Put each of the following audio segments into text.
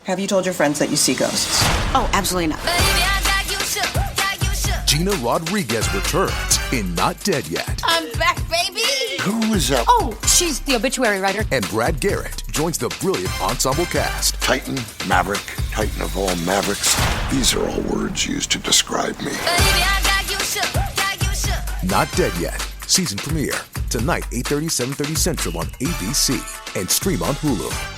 Have you told your friends that you see ghosts? Oh, absolutely not. Gina Rodriguez returns in Not Dead Yet. I'm back, baby! Who is up? Oh, she's the obituary writer. And Brad Garrett joins the brilliant ensemble cast. Titan, Maverick, Titan of all Mavericks. These are all words used to describe me. Not Dead Yet. Season premiere. Tonight, 8:30, 7:30 Central on ABC. And stream on Hulu.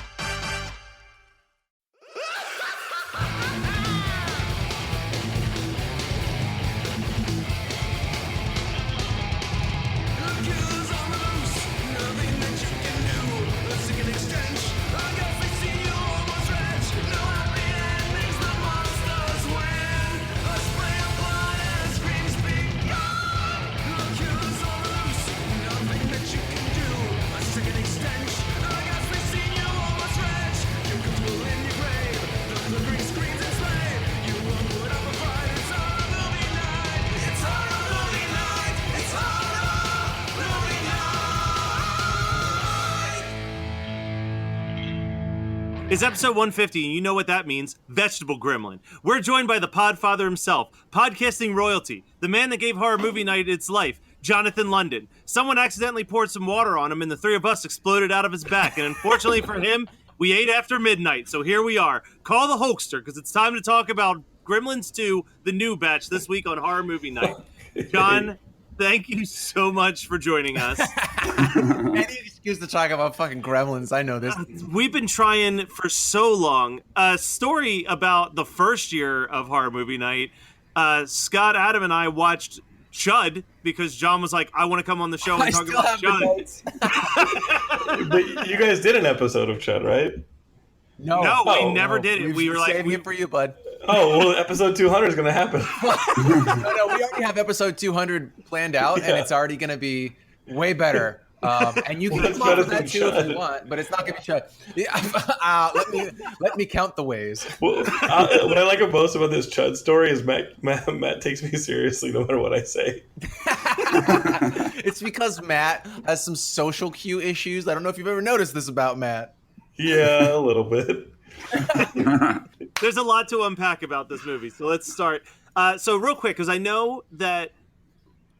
It's episode 150, and you know what that means. Vegetable Gremlin. We're joined by the Podfather himself, podcasting royalty, the man that gave Horror Movie Night its life, Jonathon London. Someone accidentally poured some water on him, and the three of us exploded out of his back. And unfortunately for him, we ate after midnight, so here we are. Call the Hulkster, because it's time to talk about Gremlins 2, the new batch, this week on Horror Movie Night. John, thank you so much for joining us. Any excuse to talk about fucking Gremlins, I know this. We've been trying for so long. A story about the first year of Horror Movie Night. Scott, Adam, and I watched CHUD because John was like, I want to come on the show and talk about CHUD. But you guys did an episode of CHUD, right? No, we never did it. We were like, saving it for you, bud. Oh, well, episode 200 is going to happen. No, we already have episode 200 planned out, and it's already going to be way better. And you can come up with that too if you want, but it's not going to be CHUD. Yeah, let me count the ways. Well, what I like most about this CHUD story is Matt takes me seriously no matter what I say. It's because Matt has some social cue issues. I don't know if you've ever noticed this about Matt. Yeah, a little bit. There's a lot to unpack about this movie, so let's start. So real quick, because I know that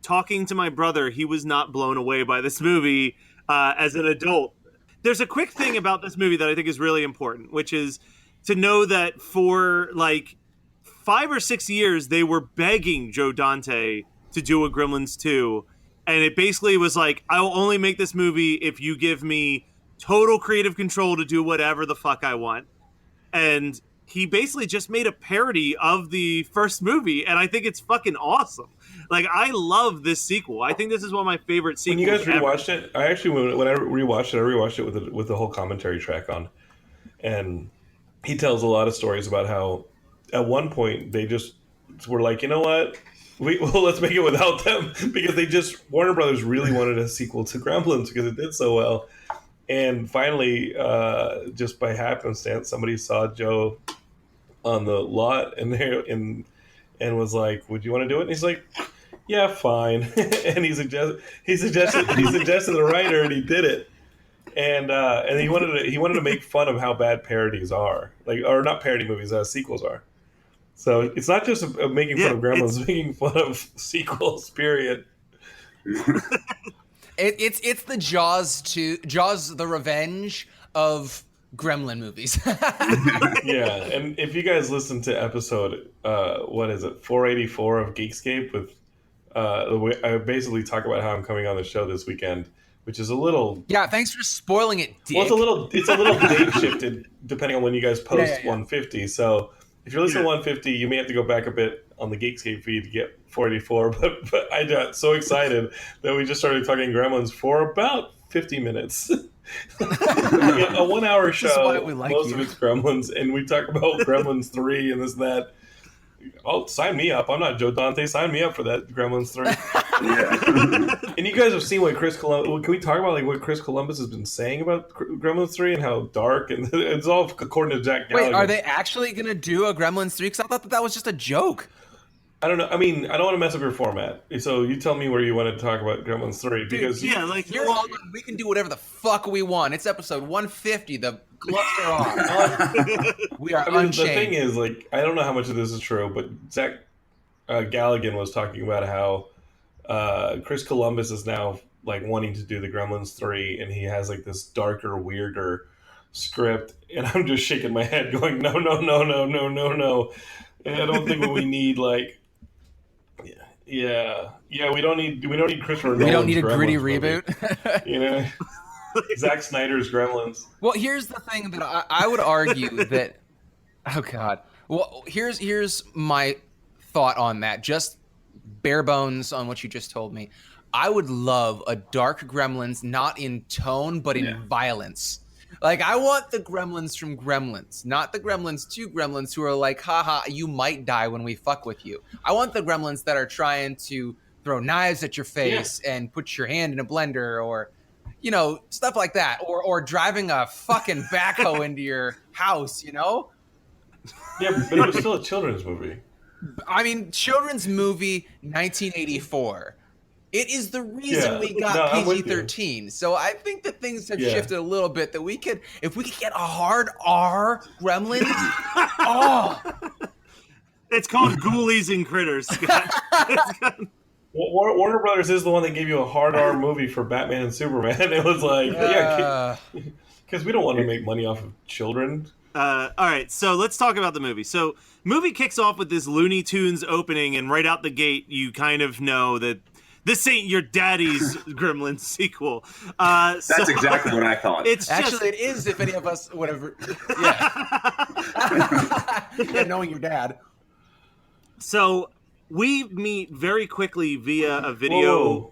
talking to my brother, he was not blown away by this movie as an adult. There's a quick thing about this movie that I think is really important, which is to know that for like 5 or 6 years, they were begging Joe Dante to do a Gremlins 2. And it basically was like, I will only make this movie if you give me total creative control to do whatever the fuck I want. And he basically just made a parody of the first movie, and I think it's fucking awesome. Like, I love this sequel. I think this is one of my favorite sequels. When you guys rewatched it, I actually, when I rewatched it with the whole commentary track on, and he tells a lot of stories about how at one point they just were like, you know what, let's make it without them, because Warner Brothers really wanted a sequel to Gremlins because it did so well. And finally, just by happenstance, somebody saw Joe on the lot and was like, "Would you want to do it?" And he's like, "Yeah, fine." And he suggested a writer, and he did it. And he wanted to make fun of how bad parodies are, or not parody movies, sequels are. So it's not just making fun of Gremlins, it's making fun of sequels. Period. It's the Jaws the Revenge of Gremlin movies. Yeah, and if you guys listen to episode 484 of Geekscape with I basically talk about how I'm coming on the show this weekend, which is a little thanks for spoiling it, Dick. Well, it's a little date shifted depending on when you guys post 150. So if you're listening to 150, you may have to go back a bit on the Geekscape feed to get 484. But I got so excited that we just started talking Gremlins for about 50 minutes. A 1 hour show, most of it's Gremlins, and we talk about Gremlins 3 and this and that. Oh, sign me up. I'm not Joe Dante. Sign me up for that Gremlins 3. Yeah. And you guys have seen what Chris Columbus... Can we talk about what Chris Columbus has been saying about Gremlins 3 and how dark... And it's all according to Jack Gallagher. Wait, are they actually going to do a Gremlins 3? Because I thought that was just a joke. I don't know. I mean, I don't want to mess up your format. So you tell me where you want to talk about Gremlins 3 because Yeah, like You're all, we can do whatever the fuck we want. It's episode 150. The gloves are off. We are I mean, unchained. the thing is, like, I don't know how much of this is true, but Zach Galligan was talking about how Chris Columbus is now like wanting to do the Gremlins 3, and he has like this darker, weirder script, and I'm just shaking my head, going, no, no, no, no, no, no, no. And I don't think we need like. Yeah. We don't need Christopher Nolan's we don't need a Gremlins gritty movie. reboot. You know, Zack Snyder's Gremlins. Well, here's the thing that I would argue that. Oh God. Well, here's my thought on that. Just bare bones on what you just told me. I would love a dark Gremlins, not in tone but in violence. Like, I want the Gremlins from Gremlins, not the Gremlins 2 Gremlins who are like, haha, you might die when we fuck with you. I want the Gremlins that are trying to throw knives at your face and put your hand in a blender or, you know, stuff like that. Or driving a fucking backhoe into your house, you know? Yeah, but it was still a children's movie. I mean, children's movie, 1984. It is the reason we got PG-13. So I think that things have shifted a little bit. That we could, if we could get a hard R Gremlins, it's called Ghoulies and Critters, Scott. Warner Brothers is the one that gave you a hard R movie for Batman and Superman. It was like, because we don't want to make money off of children. All right, so let's talk about the movie. So, movie kicks off with this Looney Tunes opening, and right out the gate, you kind of know that this ain't your daddy's Gremlins sequel. That's exactly what I thought. It's actually, it is. If any of us, whatever, knowing your dad. So we meet very quickly via a video.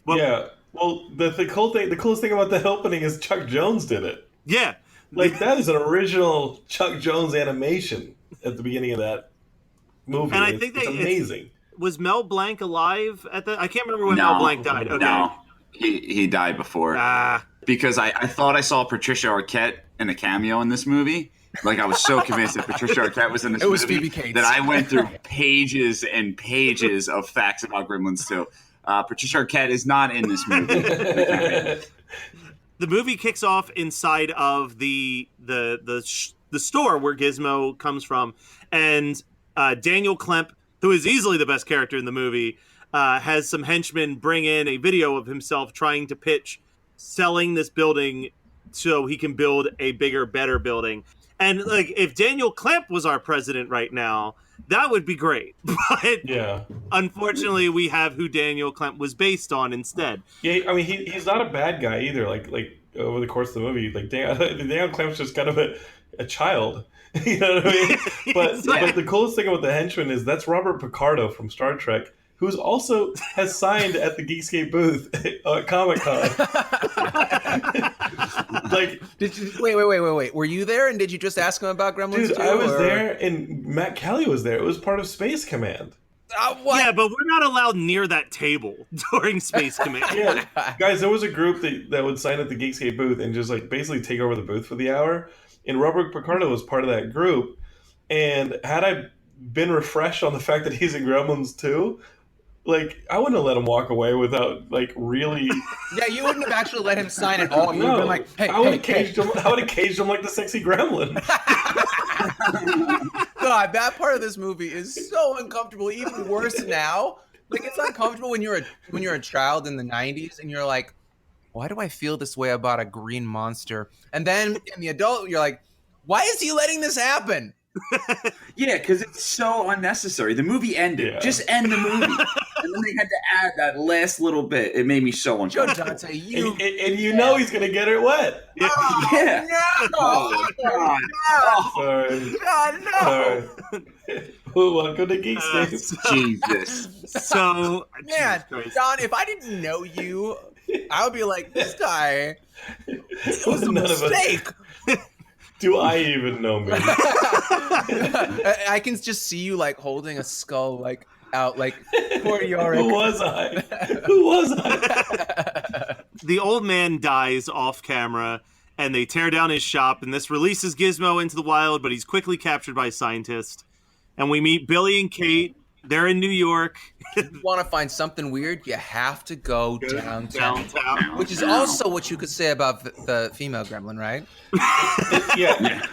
Well, the coolest thing about the opening is Chuck Jones did it. Yeah. Like, that is an original Chuck Jones animation at the beginning of that movie. And I think it's amazing. Was Mel Blanc alive at the? I can't remember when Mel Blanc died. Okay. No, he died before. Because I thought I saw Patricia Arquette in a cameo in this movie. Like, I was so convinced that Patricia Arquette was in this movie. It was Phoebe Cates. That I went through pages and pages of facts about Gremlins 2. Patricia Arquette is not in this movie. The movie kicks off inside of the store where Gizmo comes from, and Daniel Klemp, who is easily the best character in the movie, has some henchmen bring in a video of himself trying to pitch selling this building so he can build a bigger, better building. And like, if Daniel Klemp was our president right now, that would be great. But unfortunately, we have who Daniel Klemp was based on instead. Yeah, I mean, he's not a bad guy either. Like over the course of the movie, like Daniel Klemp's just kind of a child. You know what I mean? But the coolest thing about the henchman is that's Robert Picardo from Star Trek, who's also has signed at the Geekscape booth at Comic-Con. Like, did you wait? Were you there? And did you just ask him about Gremlins? Dude, I was there, and Matt Kelly was there. It was part of Space Command. What? Yeah, but we're not allowed near that table during Space Command. Yeah, guys, there was a group that would sign at the Geekscape booth and just like basically take over the booth for the hour. And Robert Picardo was part of that group. And had I been refreshed on the fact that he's in Gremlins 2, like, I wouldn't have let him walk away without, like, really... Yeah, you wouldn't have actually let him sign at all. You would have been like, hey, I would have caged him. I would have caged him like the sexy gremlin. God, that part of this movie is so uncomfortable. Even worse now. Like, it's uncomfortable when you're a child in the 90s and you're like, why do I feel this way about a green monster? And then in the adult, you're like, why is he letting this happen? Yeah, because it's so unnecessary. The movie ended. Yeah. Just end the movie. And then they had to add that last little bit. It made me so uncomfortable. Dante, and you know he's going to get it wet. Oh, yeah. No! Oh, God. Oh, sorry. God, no! Sorry. Welcome to Geekscape. Jesus. So, man, John, if I didn't know you, I would be like, this guy, it was a mistake. Do I even know me? I can just see you like holding a skull like out like poor Yorick. Who was I? Who was I? The old man dies off camera and they tear down his shop, and this releases Gizmo into the wild, but he's quickly captured by scientists. And we meet Billy and Kate, They're in New York. You want to find something weird, you have to go downtown. Which is Downtown. also what you could say about the female gremlin, right?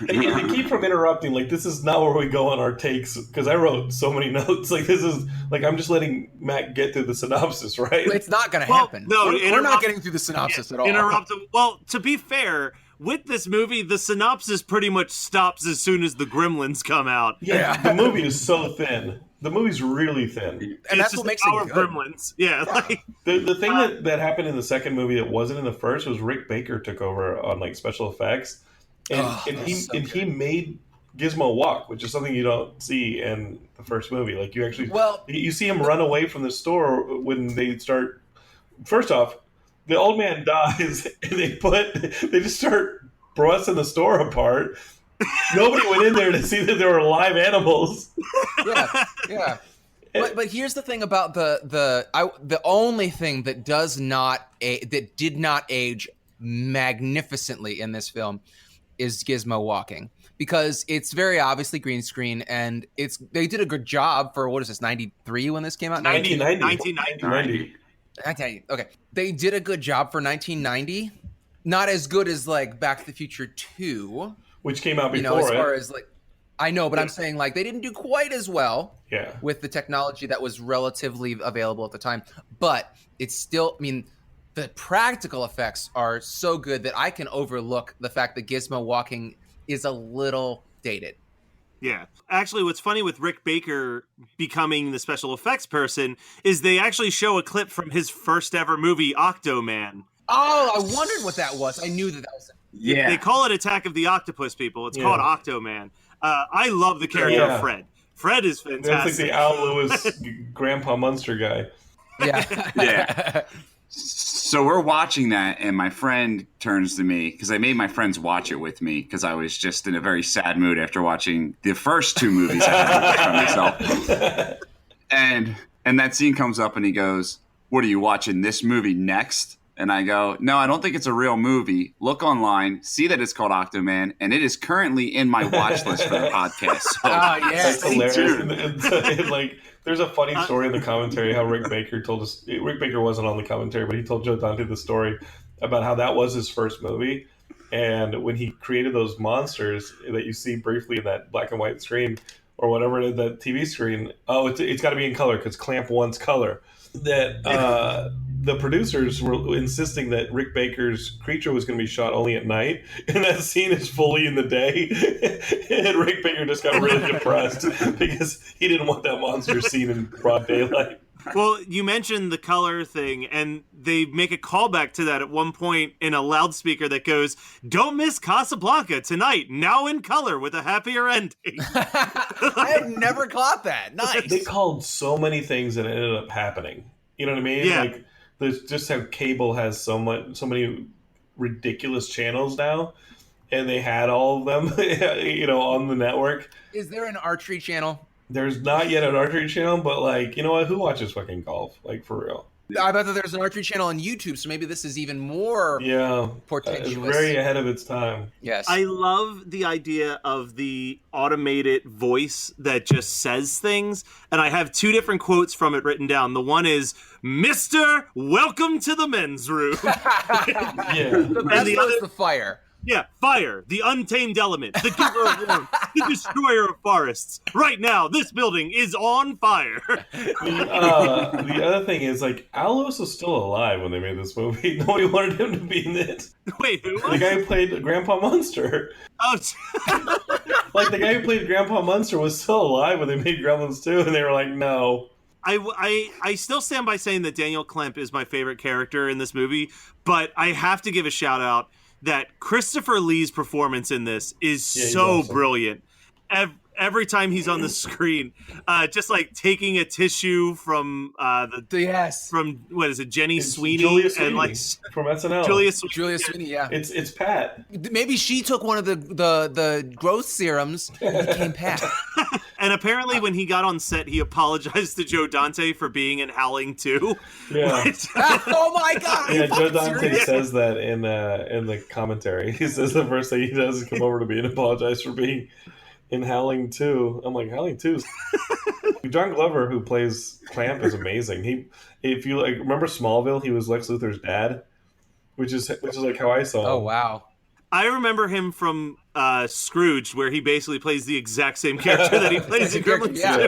They keep from interrupting. Like, this is not where we go on our takes, because I wrote so many notes. Like, this is like I'm just letting Matt get through the synopsis, right? It's not going to Well, happen. no, we're not getting through the synopsis at all. Well, to be fair, with this movie, the synopsis pretty much stops as soon as the Gremlins come out. Yeah, the movie is so thin. The movie's really thin. And that's just what makes the power it of good. Gremlins. Yeah, like The thing that happened in the second movie that wasn't in the first was Rick Baker took over on like special effects, and he made Gizmo walk, which is something you don't see in the first movie. Like you actually, you see him run away from the store when they start. First off, the old man dies, and they just start brushing the store apart. Nobody went in there to see that there were live animals. Yeah. But here's the thing about the only thing that did not age magnificently in this film is Gizmo walking, because it's very obviously green screen, and they did a good job for, what is this, 93 when this came out? 1990. Okay, they did a good job for 1990. Not as good as like Back to the Future 2. Which came out before as far as like, I know, but I'm saying like they didn't do quite as well with the technology that was relatively available at the time. But it's still, I mean, the practical effects are so good that I can overlook the fact that Gizmo walking is a little dated. Yeah. Actually, what's funny with Rick Baker becoming the special effects person is they actually show a clip from his first ever movie, Octoman. Oh, I wondered what that was. I knew that was it. Yeah. They call it Attack of the Octopus People. It's called Octoman. I love the character of Fred. Fred is fantastic. That's like the Al Lewis Grandpa Munster guy. Yeah. So we're watching that, and my friend turns to me, because I made my friends watch it with me, because I was just in a very sad mood after watching the first two movies I had from myself. And that scene comes up, and he goes, "What, are you watching this movie next?" And I go, "No, I don't think it's a real movie. Look online, see that it's called Octoman, and it is currently in my watch list for the podcast." So, That's hilarious. And like, there's a funny story in the commentary how Rick Baker told us. Rick Baker wasn't on the commentary, but he told Joe Dante the story about how that was his first movie. And when he created those monsters that you see briefly in that black and white screen or whatever, that TV screen, it's got to be in color because Clamp wants color. That the producers were insisting that Rick Baker's creature was going to be shot only at night, and that scene is fully in the day. And Rick Baker just got really depressed because he didn't want that monster seen in broad daylight. Well, you mentioned the color thing, and they make a callback to that at one point in a loudspeaker that goes, "Don't miss Casablanca tonight, now in color with a happier ending." I had never caught that. Nice. They called so many things that ended up happening. You know what I mean? Yeah. Like, there's just how cable has so many ridiculous channels now, and they had all of them, on the network. Is there an archery channel? There's not yet an archery channel, but like, you know what? Who watches fucking golf? Like, for real. I bet that there's an archery channel on YouTube, so maybe this is even more portentous. It's very ahead of its time. Yes. I love the idea of the automated voice that just says things, and I have two different quotes from it written down. The one is, "Mr. Welcome to the men's room." The best the one other- is the fire. Yeah, fire, the untamed element, the giver of warmth, the destroyer of forests. Right now, this building is on fire. The other thing is, like, Al Lewis was still alive when they made this movie. Nobody wanted him to be in it. Wait, who? The guy who played Grandpa Munster. Oh, Like, the guy who played Grandpa Munster was still alive when they made Gremlins 2, and they were like, no. I still stand by saying that Daniel Klemp is my favorite character in this movie, but I have to give a shout out that Christopher Lee's performance in this is so awesome. Brilliant. Every time he's on the screen, just like taking a tissue from from what is it, Jenny Sweeney, Julia Sweeney and like from SNL. Julia Sweeney, yeah. It's Pat. Maybe she took one of the growth serums and became Pat. And apparently, when he got on set, he apologized to Joe Dante for being in Howling 2. Yeah. Oh my God! Yeah, Joe Dante says that in the commentary. He says the first thing he does is come over to me and apologize for being in Howling 2. I'm like, Howling 2 is John Glover, who plays Clamp, is amazing. If you like, remember Smallville, he was Lex Luthor's dad, which is like how I saw him. Oh wow. I remember him from Scrooge, where he basically plays the exact same character that he plays in Gremlins Yeah.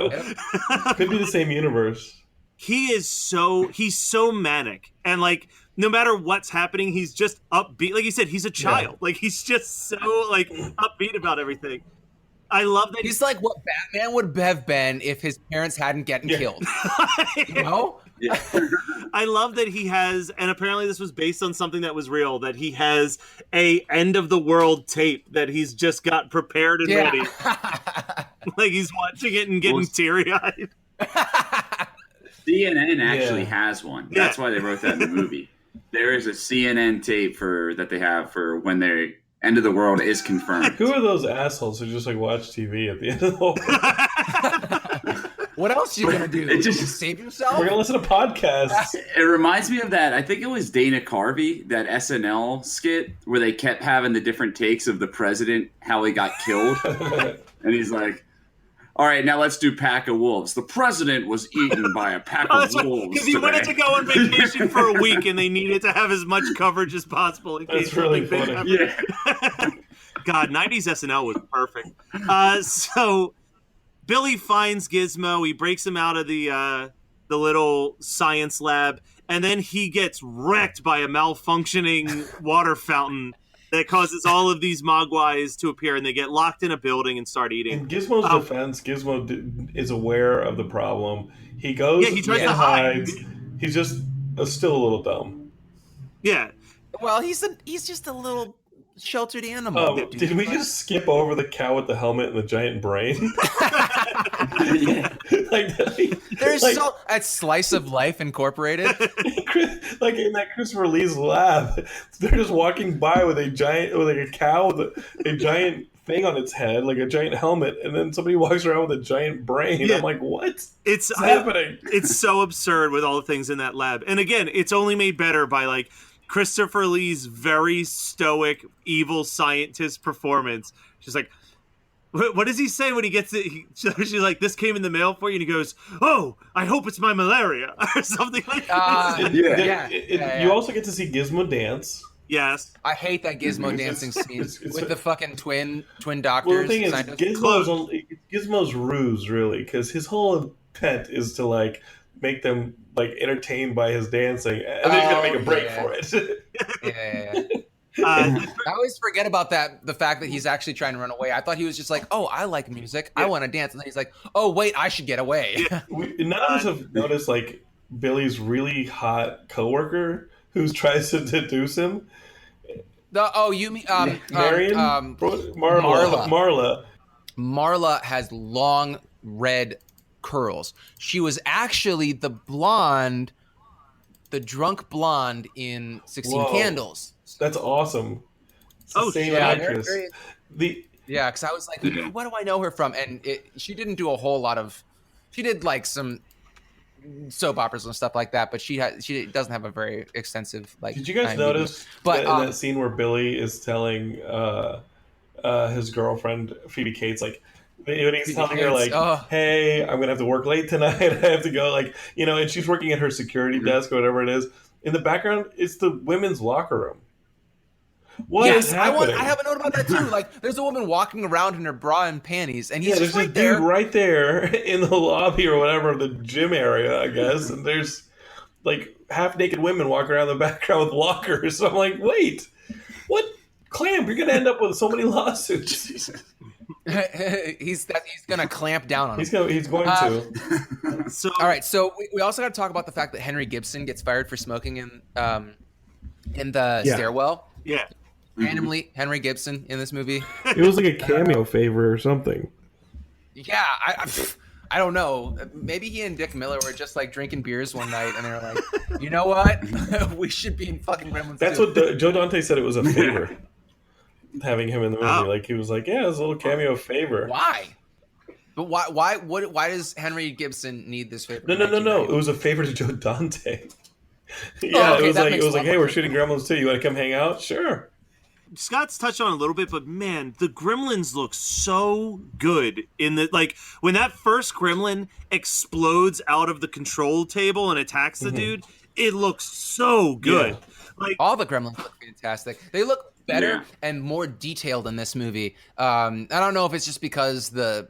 2. Could be the same universe. He's so manic, and like no matter what's happening, he's just upbeat. Like you said, he's a child. Yeah. Like he's just so like upbeat about everything. I love that He's like what Batman would have been if his parents hadn't gotten killed. You know? Yeah. I love that he has, and apparently this was based on something that was real, that he has a end of the world tape that he's just got prepared and ready. Like he's watching it and getting teary-eyed. CNN actually has one. That's why they wrote that in the movie. There is a CNN tape that they have for when their end of the world is confirmed. Who are those assholes who just like watch TV at the end of the whole world? What else are you gonna do? Just save yourself? We're gonna listen to podcasts. It reminds me of that. I think it was Dana Carvey, that SNL skit where they kept having the different takes of the president, how he got killed, and he's like, "All right, now let's do Pack of Wolves." The president was eaten by a pack of wolves Because he wanted to go on vacation for a week, and they needed to have as much coverage as possible in case That's really something big funny. happened. God, 90s SNL was perfect. So Billy finds Gizmo. He breaks him out of the little science lab, and then he gets wrecked by a malfunctioning water fountain that causes all of these mogwais to appear, and they get locked in a building and start eating. In Gizmo's defense, Gizmo is aware of the problem. He goes he tries and to hide. hides. He's just still a little dumb. Yeah. Well, he's just a little sheltered animal. Oh, did we just skip over the cow with the helmet and the giant brain? There's at Slice of Life Incorporated. Like in that Christopher Lee's lab, they're just walking by with a cow with a giant thing on its head, like a giant helmet, and then somebody walks around with a giant brain. Yeah. I'm like, what's It's happening? It's so absurd with all the things in that lab. And again, it's only made better by like Christopher Lee's very stoic, evil scientist performance. She's like, what does he say when he gets it? She's like, "This came in the mail for you," and he goes, "Oh, I hope it's my malaria," or something like that. You also get to see Gizmo dance. Yes. I hate that Gizmo dancing scene with the fucking twin doctors. Well, the thing is, Gizmo's ruse, really, because his whole intent is to like make them like entertained by his dancing, and then he's gonna make a break for it. I always forget about the fact that he's actually trying to run away. I thought he was just like, "Oh, I like music, I want to dance," and then he's like, "Oh, wait, I should get away." None of us have noticed like Billy's really hot coworker who tries to seduce him. You mean Marion? Marla. Marla has long red curls. She was actually the drunk blonde in 16 Candles. That's awesome. It's the same actress. Yeah, because I was like, what do I know her from? And she didn't do a whole lot of. She did like some soap operas and stuff like that, but she doesn't have a very extensive like. Did you guys notice that in that scene where Billy is telling his girlfriend Phoebe Cates like when he's telling her like, "Hey, I'm gonna have to work late tonight. I have to go," like, you know, and she's working at her security desk or whatever it is. In the background, it's the women's locker room. What is happening? I have a note about that too. Like, there's a woman walking around in her bra and panties, and he's there's just right a there. dude right there in the lobby or whatever, the gym area, I guess. And there's like half naked women walking around the background with lockers. So I'm like, wait, what? Clamp, you're gonna end up with so many lawsuits. he's gonna clamp down on him. He's going to. So all right, so we also got to talk about the fact that Henry Gibson gets fired for smoking in the stairwell. Yeah. Randomly, Henry Gibson in this movie. It was like a cameo favor or something. Yeah, I don't know. Maybe he and Dick Miller were just like drinking beers one night, and they were like, "You know what? We should be in fucking Gremlins." That's too. what Joe Dante said. It was a favor having him in the movie. Like he was like, "Yeah, it was a little cameo favor." Why? But why does Henry Gibson need this favor? No. It was a favor to Joe Dante. Yeah, okay, it was like, "Hey, we're shooting Gremlins too. You want to come hang out?" Sure. Scott's touched on it a little bit, but man, the Gremlins look so good in the like when that first Gremlin explodes out of the control table and attacks the dude. It looks so good. Yeah. Like All the Gremlins look fantastic. They look better and more detailed in this movie. I don't know if it's just because the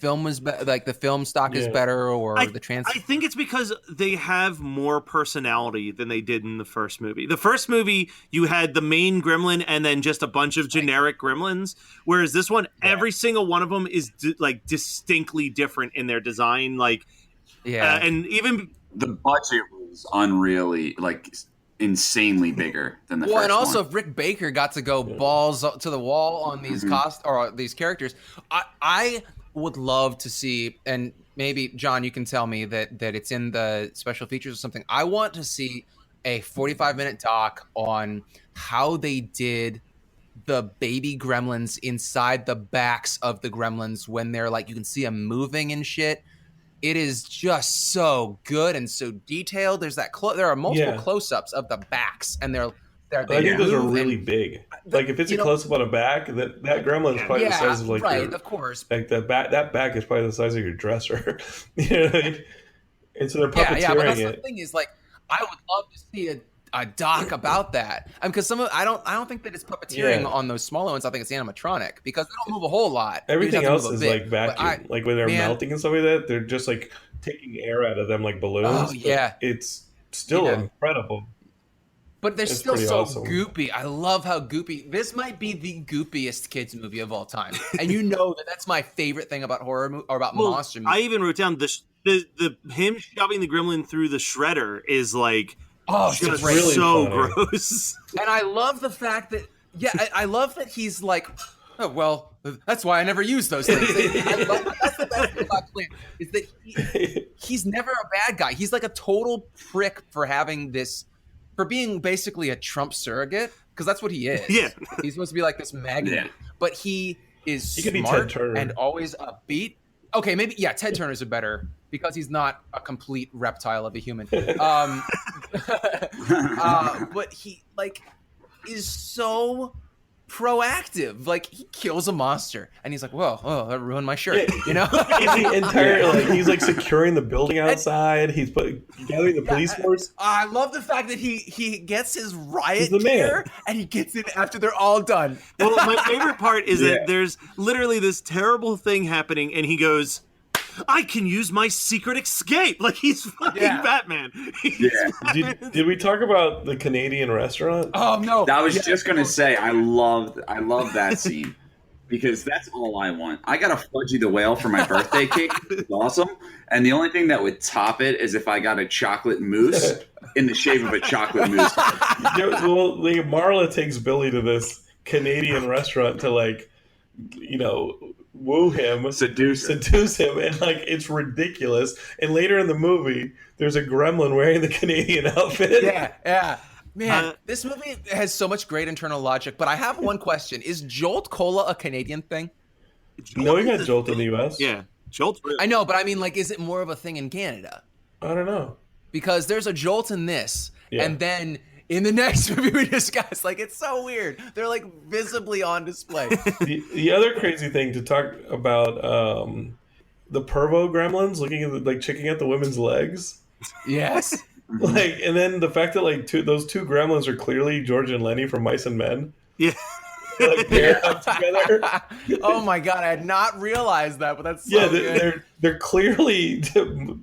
film was like the film stock is better, or I think it's because they have more personality than they did in the first movie. The first movie, you had the main gremlin and then just a bunch of generic gremlins, whereas this one, every single one of them is like distinctly different in their design. Like, and even the budget was unreally like insanely bigger than the first one. And also if Rick Baker got to go balls up to the wall on these these characters, I would love to see, and maybe John, you can tell me that it's in the special features or something. I want to see a 45-minute doc on how they did the baby gremlins inside the backs of the gremlins when they're like, you can see them moving and shit. It is just so good and so detailed. There's that there are multiple close-ups of the backs, and I think those are really big. Like if it's a close-up on a back, that gremlin is probably the size of like of course. Like that back is probably the size of your dresser. You know what I mean? And so they're puppeteering but that's the thing is, like, I would love to see a doc about that. Because I don't think that it's puppeteering on those smaller ones. I think it's animatronic because they don't move a whole lot. Everything else is like vacuum. Like when they're melting and stuff like that, they're just like taking air out of them like balloons. Oh yeah, it's still incredible. But they're still so goopy. I love how goopy. This might be the goopiest kids movie of all time, and you know that's my favorite thing about horror or about monster movies. I even wrote down the him shoving the gremlin through the shredder is like just really so funny. gross. And I love the fact that I love that he's like, oh well, that's why I never use those things. That's the best thing about Clint is that he's never a bad guy. He's like a total prick for having this. For being basically a Trump surrogate, because that's what he is. Yeah. He's supposed to be like this magnet, but he is smart and always upbeat. Okay, maybe, Ted Turner's a better, because he's not a complete reptile of a human. But he, like, is so proactive. Like, he kills a monster, and he's like, whoa, that ruined my shirt, you know? He's like securing the building outside. He's gathering the police force. I love the fact that he gets his riot gear and he gets in after they're all done. Well, my favorite part is that there's literally this terrible thing happening, and he goes, I can use my secret escape. Like he's fucking Batman. Did we talk about the Canadian restaurant? Oh no! I was just gonna say I love that scene because that's all I want. I got a Fudgy the Whale for my birthday cake. It's awesome. And the only thing that would top it is if I got a chocolate mousse in the shape of a chocolate mousse. Well, Marla takes Billy to this Canadian restaurant to woo him, seduce him, and like it's ridiculous. And later in the movie, there's a gremlin wearing the Canadian outfit. Man, this movie has so much great internal logic. But I have one question: is Jolt Cola a Canadian thing? No, we got Jolt in the U.S. Yeah, Jolt. I know, but I mean, like, is it more of a thing in Canada? I don't know, because there's a Jolt in this, and then. In the next movie we discussed, like, it's so weird. They're like visibly on display. The other crazy thing to talk about, the Pervo gremlins looking at checking out the women's legs. Yes. And then the fact that those two gremlins are clearly George and Lenny from Mice and Men. Yeah. Paired up together. Oh my god, I had not realized that, but that's so good. They're clearly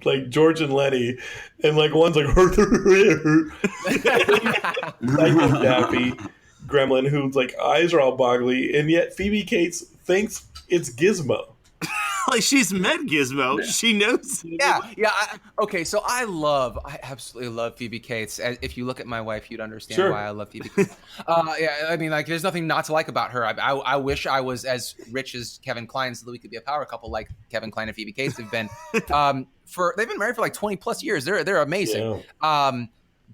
like George and Lenny, and like one's like dappy gremlin whose like eyes are all boggly, and yet Phoebe Cates thinks it's Gizmo. Like she's met Gizmo. She knows. Okay, so I absolutely love Phoebe Cates. If you look at my wife, you'd understand why I love Phoebe Cates. I mean, like, there's nothing not to like about her. I wish I was as rich as Kevin Kline so that we could be a power couple like Kevin Kline and Phoebe Cates have been. They've been married for like 20 plus years. They're amazing. Yeah.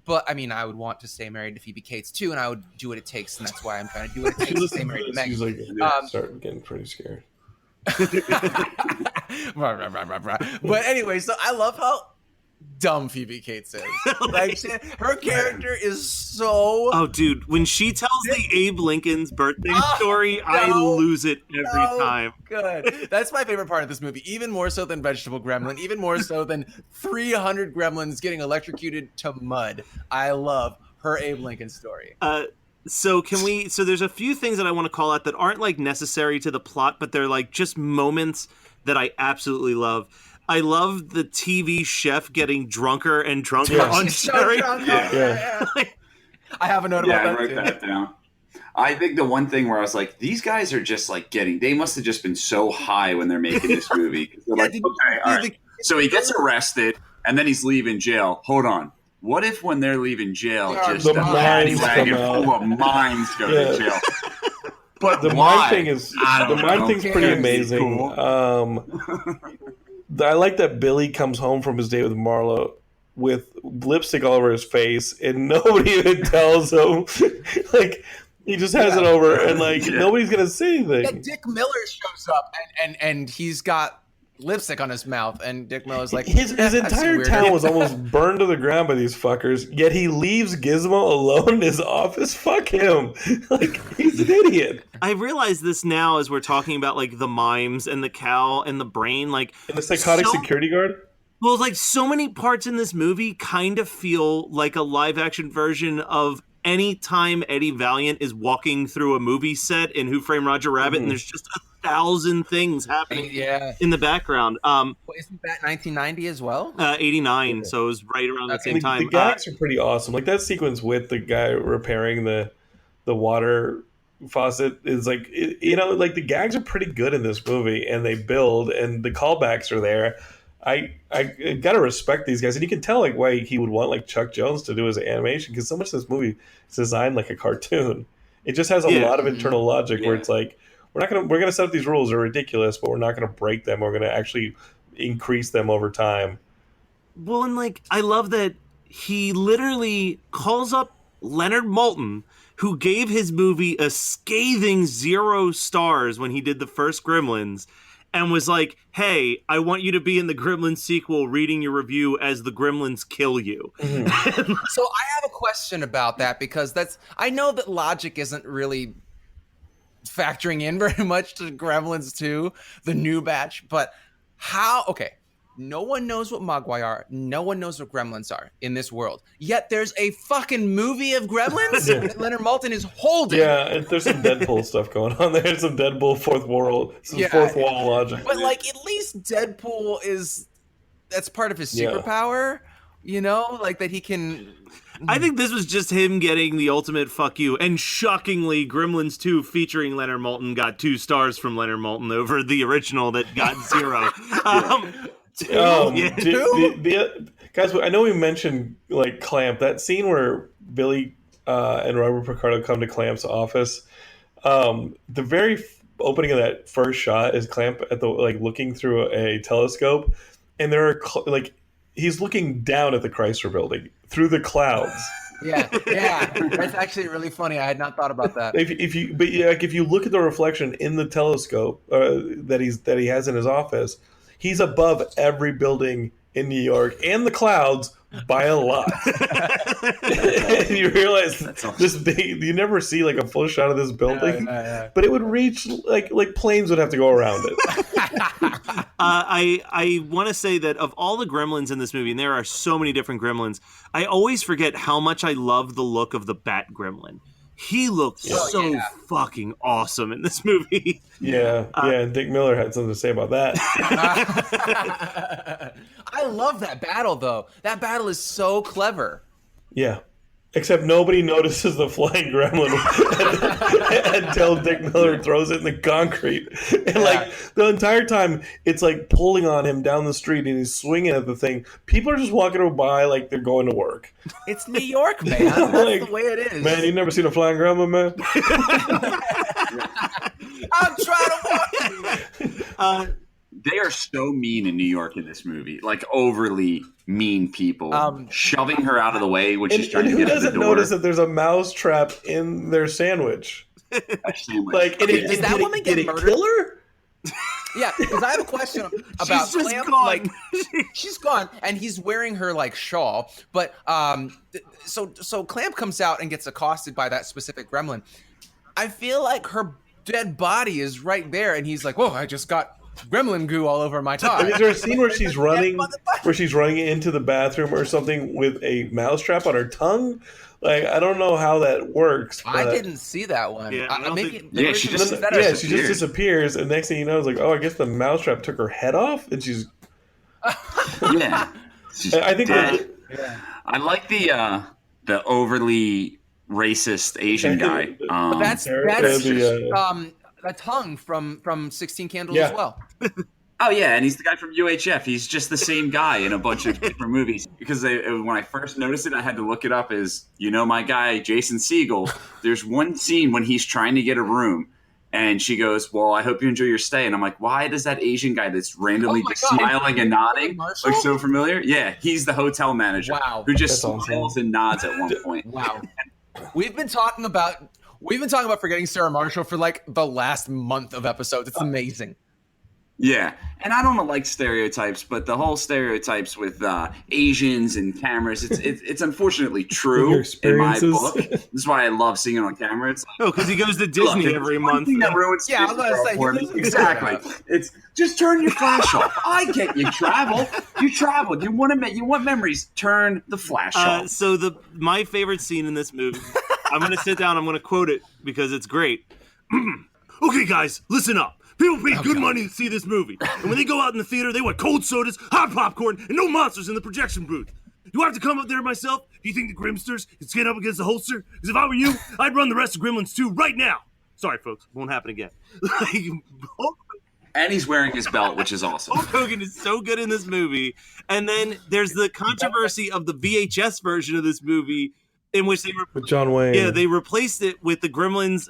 But I mean, I would want to stay married to Phoebe Cates too, and I would do what it takes, and that's why I'm trying to do what it takes to stay married to Meg. She's like, start getting pretty scared. But anyway, so I love how dumb Phoebe Cates is. Like her character is so. Oh, dude, when she tells the Abe Lincoln's birthday story, I lose it every time. Good. That's my favorite part of this movie, even more so than Vegetable Gremlin, even more so than 300 gremlins getting electrocuted to mud. I love her Abe Lincoln story. So there's a few things that I want to call out that aren't like necessary to the plot, but they're like just moments that I absolutely love. I love the TV chef getting drunker and drunker on Sherry. I have a note about that. I wrote that down. I think the one thing where I was like, these guys are just like they must have just been so high when they're making this movie. They're like, okay, all right. So he gets arrested and then he's leaving jail. Hold on. What if when they're leaving jail, just a paddy wagon full of mines go to jail? But the mine thing is pretty amazing. Cool. I like that Billy comes home from his date with Marlo with lipstick all over his face, and nobody even tells him. Like he just has it over, and like nobody's gonna say anything. Yeah, Dick Miller shows up, and he's got lipstick on his mouth, and Dick Miller's like, his entire town was almost burned to the ground by these fuckers, yet he leaves Gizmo alone in his office. Fuck him. Like, he's an idiot. I realize this now as we're talking about like the mimes and the cow and the brain, like, and the psychotic security guard. Well, like so many parts in this movie kind of feel like a live action version of any time Eddie Valiant is walking through a movie set in Who Framed Roger Rabbit, and there's just 1,000 things happening in the background. Isn't that 1990 as well? 89, so it was right around the same time. The gags are pretty awesome. Like that sequence with the guy repairing the water faucet is like, like the gags are pretty good in this movie, and they build, and the callbacks are there. I gotta respect these guys, and you can tell like why he would want like Chuck Jones to do his animation, because so much of this movie is designed like a cartoon. It just has a lot of internal logic where it's like, we're gonna set up these rules, they're ridiculous, but we're not gonna break them. We're gonna actually increase them over time. Well, and like I love that he literally calls up Leonard Maltin, who gave his movie a scathing 0 stars when he did the first Gremlins, and was like, hey, I want you to be in the Gremlins sequel reading your review as the Gremlins kill you. Mm-hmm. So I have a question about that, because I know that logic isn't really factoring in very much to Gremlins 2, the new batch, but no one knows what Mogwai are. No one knows what Gremlins are in this world. Yet there's a fucking movie of Gremlins that Leonard Maltin is holding. Yeah, there's some Deadpool stuff going on there. Some Deadpool fourth wall logic. But like, at least Deadpool that's part of his superpower, like that he can. I think this was just him getting the ultimate fuck you. And shockingly, Gremlins 2 featuring Leonard Maltin got 2 stars from Leonard Maltin over the original that got 0. Guys, I know we mentioned like Clamp, that scene where Billy and Robert Picardo come to Clamp's office. The very opening of that first shot is Clamp at the looking through a telescope, and there are he's looking down at the Chrysler Building through the clouds. Yeah, that's actually really funny. I had not thought about that. If you look at the reflection in the telescope that he has in his office, he's above every building in New York and the clouds by a lot. And you realize you never see like a full shot of this building, but it would reach like planes would have to go around it. I want to say that of all the Gremlins in this movie, and there are so many different Gremlins, I always forget how much I love the look of the Bat Gremlin. He looked so fucking awesome in this movie. Yeah, and Dick Miller had something to say about that. I love that battle, though. That battle is so clever. Yeah. Except nobody notices the flying gremlin until Dick Miller throws it in the concrete. And the entire time, it's like pulling on him down the street, and he's swinging at the thing. People are just walking by like they're going to work. It's New York, man. That's the way it is. Man, you never seen a flying gremlin, man? I'm trying to walk. They are so mean in New York in this movie, like overly mean people, shoving her out of the way when she's trying to get to the door. Who doesn't notice that there's a mouse trap in their sandwich? Does that woman get murdered? Kill her? Yeah, because I have a question about She's just Clamp. gone. Like, she's gone, and he's wearing her like shawl. But so Clamp comes out and gets accosted by that specific gremlin. I feel like her dead body is right there, and he's like, "Whoa, I just got gremlin goo all over my tie." Is there a scene where she's running into the bathroom or something with a mousetrap on her tongue? Like, I don't know how that works. I didn't see that one. Yeah, I don't think- she just she just disappears, and next thing you know, it's like, oh, I guess the mousetrap took her head off, and she's. Yeah, she's I think dead. I like the overly racist Asian guy. But that's Hung from 16 Candles as well. Oh yeah, and he's the guy from UHF. He's just the same guy in a bunch of different movies. Because when I first noticed it, I had to look it up. My guy Jason Segel. There's one scene when he's trying to get a room, and she goes, "Well, I hope you enjoy your stay." And I'm like, "Why does that Asian guy that's randomly just smiling and nodding look so familiar?" Yeah, he's the hotel manager who just smiles and nods at one point. Wow, we've been talking about forgetting Sarah Marshall for like the last month of episodes. It's amazing. Yeah, and I don't like stereotypes, but the whole stereotypes with Asians and cameras, it's unfortunately true in my book. This is why I love seeing it on camera. It's like, because he goes to Disney every month. That ruins I was gonna say, for me. Exactly. It's just turn your flash off. I get you travel. You traveled. You want memories. Turn the flash off. So my favorite scene in this movie, I'm going to sit down. I'm going to quote it because it's great. Okay, guys, listen up. People pay good money to see this movie. And when they go out in the theater, they want cold sodas, hot popcorn, and no monsters in the projection booth. Do I have to come up there myself? Do you think the Grimsters can stand up against the holster? Because if I were you, I'd run the rest of Gremlins 2 right now. Sorry, folks. Won't happen again. And he's wearing his belt, which is awesome. Hulk Hogan is so good in this movie. And then there's the controversy of the VHS version of this movie in which with John Wayne. Yeah, they replaced it with the Gremlins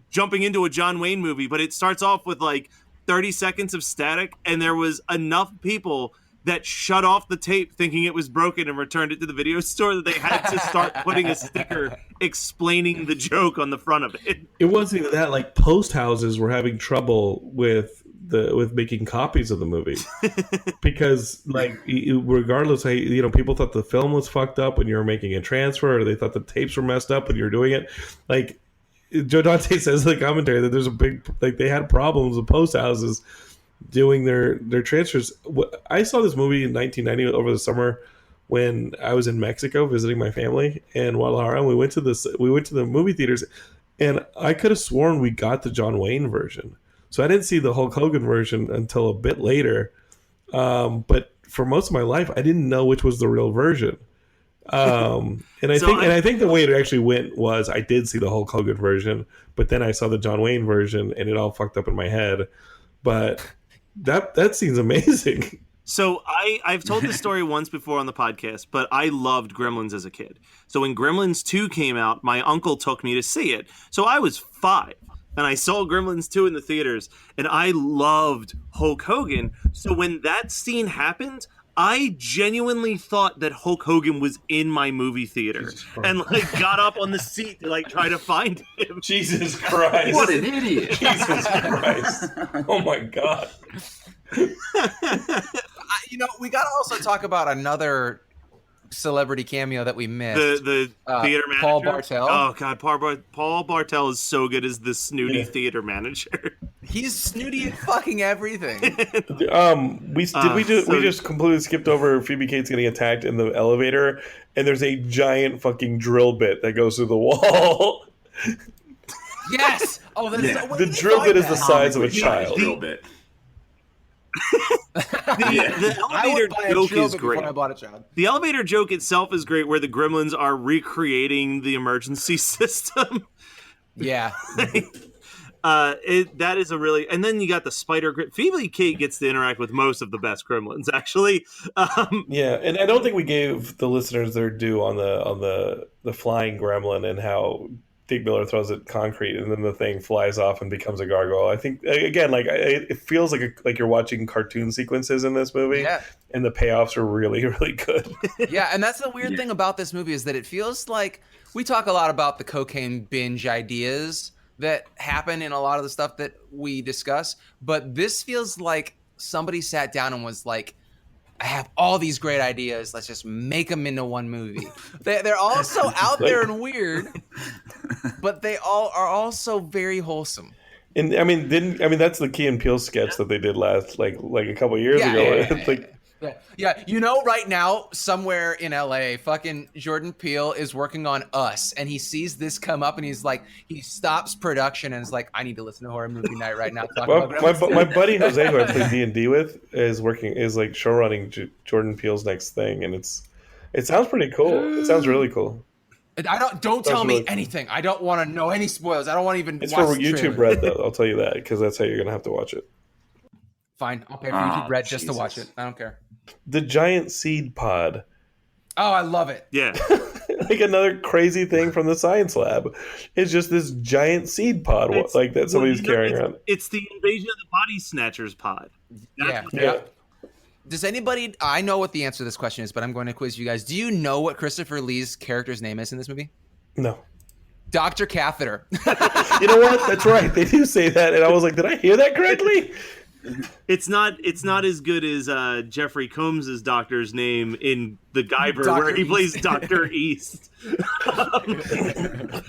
jumping into a John Wayne movie, but it starts off with like 30 seconds of static, and there was enough people that shut off the tape thinking it was broken and returned it to the video store that they had to start putting a sticker explaining the joke on the front of it. It wasn't even that. Like, post houses were having trouble with making copies of the movie because, like, regardless, people thought the film was fucked up when you were making a transfer, or they thought the tapes were messed up when you were doing it. Like, Joe Dante says in the commentary that there's a big, like, they had problems with post houses doing their transfers. I saw this movie in 1990 over the summer when I was in Mexico visiting my family in Guadalajara. And we went to the movie theaters, and I could have sworn we got the John Wayne version. So I didn't see the Hulk Hogan version until a bit later. But for most of my life, I didn't know which was the real version. And I think the way it actually went was I did see the Hulk Hogan version, but then I saw the John Wayne version, and it all fucked up in my head. But that scene's amazing. So I've told this story once before on the podcast, but I loved Gremlins as a kid. So when Gremlins 2 came out, my uncle took me to see it. So I was 5, and I saw Gremlins 2 in the theaters, and I loved Hulk Hogan. So when that scene happened, I genuinely thought that Hulk Hogan was in my movie theater and like got up on the seat to like try to find him. Jesus Christ. What an idiot. Jesus Christ. Oh my God. We got to also talk about another celebrity cameo that we missed. The theater manager. Paul Bartel. Oh God, Paul Bartel is so good as the snooty theater manager. He's snooty at fucking everything. We just completely skipped over Phoebe Cates getting attacked in the elevator, and there's a giant fucking drill bit that goes through the wall. Yes. Oh, the drill bit is the size of a child. Drill bit. The elevator joke is great. I bought a child. The elevator joke itself is great, where the Gremlins are recreating the emergency system. Yeah. That is a really, and then you got the spider. Phoebe Kate gets to interact with most of the best Gremlins, actually. Yeah, and I don't think we gave the listeners their due on the flying gremlin and how Dick Miller throws it concrete and then the thing flies off and becomes a gargoyle. I think again, like it feels like you're watching cartoon sequences in this movie, and the payoffs are really, really good. Yeah, and that's the weird thing about this movie is that it feels like we talk a lot about the cocaine binge ideas, that happen in a lot of the stuff that we discuss, but this feels like somebody sat down and was like, I have all these great ideas. Let's just make them into one movie. They're all so out there and weird, but they all are also very wholesome. And I mean, that's the Key and Peele sketch that they did last, like a couple years ago. Yeah, you know, right now, somewhere in LA, fucking Jordan Peele is working on Us, and he sees this come up, and he's like, he stops production and is like, I need to listen to Horror Movie Night right now. My buddy Jose, who I play D&D with, is like show running Jordan Peele's next thing, and it sounds pretty cool. It sounds really cool. Don't tell me anything. I don't want to know any spoilers. I don't want to even. It's watch for YouTube Red, though. I'll tell you that, because that's how you're gonna have to watch it. Fine, I'll pay for YouTube Red just to watch it. I don't care. The giant seed pod. Oh, I love it. Yeah. Like another crazy thing from the science lab. It's just this giant seed pod that somebody's carrying around. It's the Invasion of the Body Snatchers pod. Yeah. Does anybody, I know what the answer to this question is, but I'm going to quiz you guys. Do you know what Christopher Lee's character's name is in this movie? No. Dr. Catheter. You know what? That's right. They do say that. And I was like, did I hear that correctly? It's not as good as Jeffrey Combs' doctor's name in The Guyver, where he plays Dr. East. So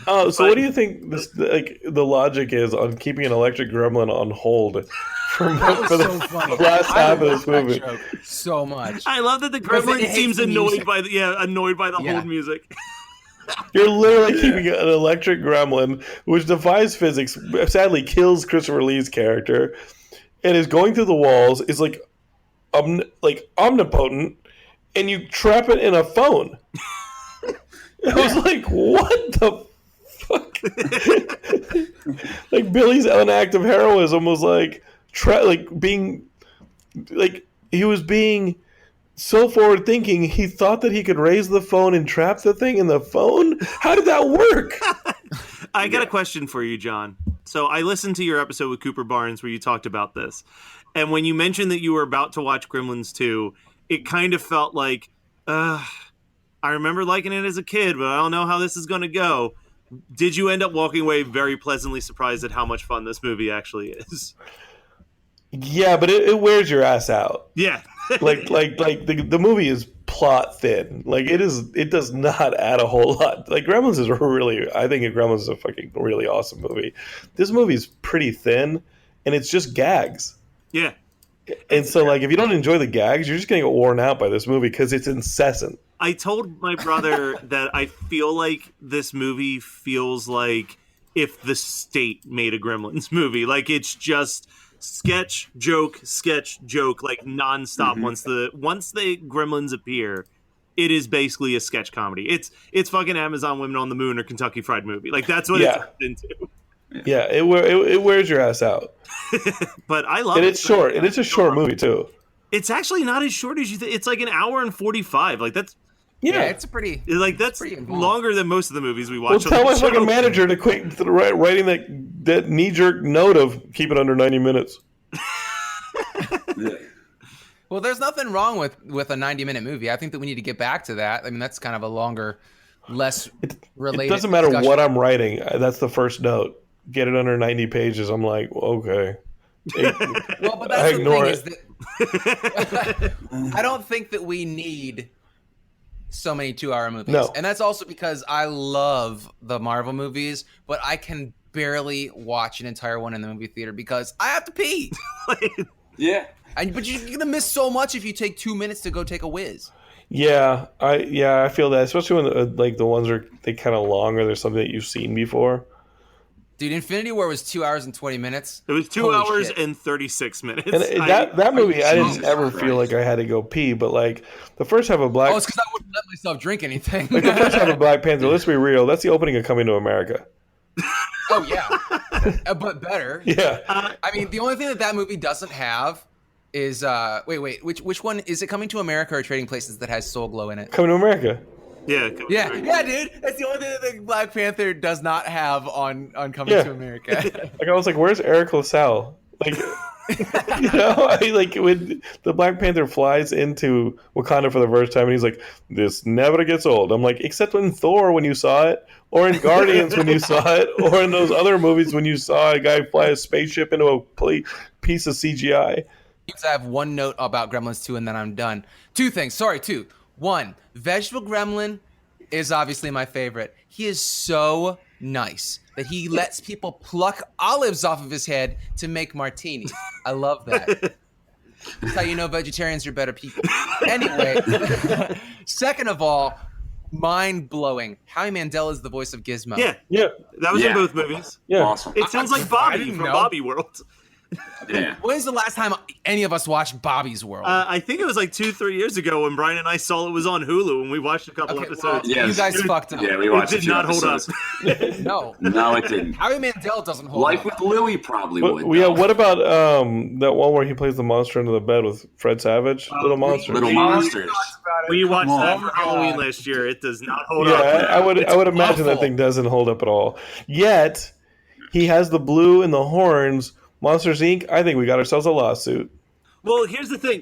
what do you think the logic is on keeping an electric gremlin on hold for the last half of this movie? So much. I love that the gremlin seems annoyed by the hold music. You're literally keeping an electric gremlin, which defies physics, sadly kills Christopher Lee's character, and is going through the walls, is like omnipotent, and you trap it in a phone. I was like, what the fuck? Like Billy's own act of heroism was he was being so forward thinking, he thought that he could raise the phone and trap the thing in the phone? How did that work? I got a question for you, John. So I listened to your episode with Cooper Barnes where you talked about this. And when you mentioned that you were about to watch Gremlins 2, it kind of felt like, I remember liking it as a kid, but I don't know how this is going to go. Did you end up walking away very pleasantly surprised at how much fun this movie actually is? Yeah, but it wears your ass out. Yeah. the movie is plot thin. It does not add a whole lot. Like Gremlins is I think Gremlins is a fucking really awesome movie. This movie is pretty thin, and it's just gags. Yeah. And so if you don't enjoy the gags, you're just gonna get worn out by this movie because it's incessant. I told my brother that I feel like this movie feels like if the state made a Gremlins movie. Like it's just sketch joke like nonstop. Mm-hmm. Once the Gremlins appear, it is basically a sketch comedy. It's fucking Amazon Women on the Moon or Kentucky Fried Movie. Like that's what it's into. Yeah, it wears your ass out. But I love it. And it's short. And it's a short movie too. It's actually not as short as you think. It's like an hour and 45. Like that's it's a pretty that's longer than most of the movies we watch. Well, tell my fucking manager to quit writing that knee-jerk note of keep it under 90 minutes. Well, there's nothing wrong with a 90-minute movie. I think that we need to get back to that. I mean, that's kind of a longer, less related. It doesn't matter discussion. what I'm writing. That's the first note. Get it under 90 pages. I'm like, okay. Well, but that's the thing is that I don't think that we need so many 2-hour movies. No. And that's also because I love the Marvel movies, but I can barely watch an entire one in the movie theater because I have to pee. Yeah. But you're going to miss so much if you take 2 minutes to go take a whiz. Yeah, I feel that, especially when the ones are kind of long or there's something that you've seen before. Dude, Infinity War was 2 hours and 20 minutes. It was 2 hours and 36 minutes. And that movie, I didn't ever feel like I had to go pee, but the first half of Black... Oh, it's because I wouldn't let myself drink anything. The first half of Black Panther, let's be real, that's the opening of Coming to America. Oh, yeah. But better. Yeah. I mean, the only thing that movie doesn't have is... wait, which one? Is it Coming to America or Trading Places that has Soul Glow in it? Coming to America. Yeah, dude. That's the only thing that Black Panther does not have on Coming to America. I was like, where's Eric LaSalle? You know, like when the Black Panther flies into Wakanda for the first time, and he's like, "This never gets old." I'm like, except in Thor when you saw it, or in Guardians when you saw it, or in those other movies when you saw a guy fly a spaceship into a piece of CGI. I have one note about Gremlins 2, and then I'm done. Two things. Sorry, two. One, Vegetable Gremlin is obviously my favorite. He is so nice that he lets people pluck olives off of his head to make martinis. I love that. That's how you know vegetarians are better people. Anyway, second of all, mind-blowing. Howie Mandel is the voice of Gizmo. Yeah. That was in both movies. Yeah. Awesome. It sounds like I Bobby didn't from know. Bobby World. Yeah. When's the last time any of us watched Bobby's World? I think it was like 2-3 years ago when Brian and I saw it was on Hulu and we watched a couple Okay, episodes. well, you guys fucked up. Yeah, we It watched did a few not hold up. episodes. No. No, it didn't. Howie Mandel doesn't hold Life up. with Louie probably would. But, yeah, though. what about that one where he plays the monster under the bed with Fred Savage? Little Monster. Little Monsters. We watched Come that on. for Halloween last year. It does not hold Yeah, up. I would imagine that awful. thing doesn't hold up at all. Yet he has the blue and the horns. Monsters Inc. I think we got ourselves a lawsuit. Well, here's the thing.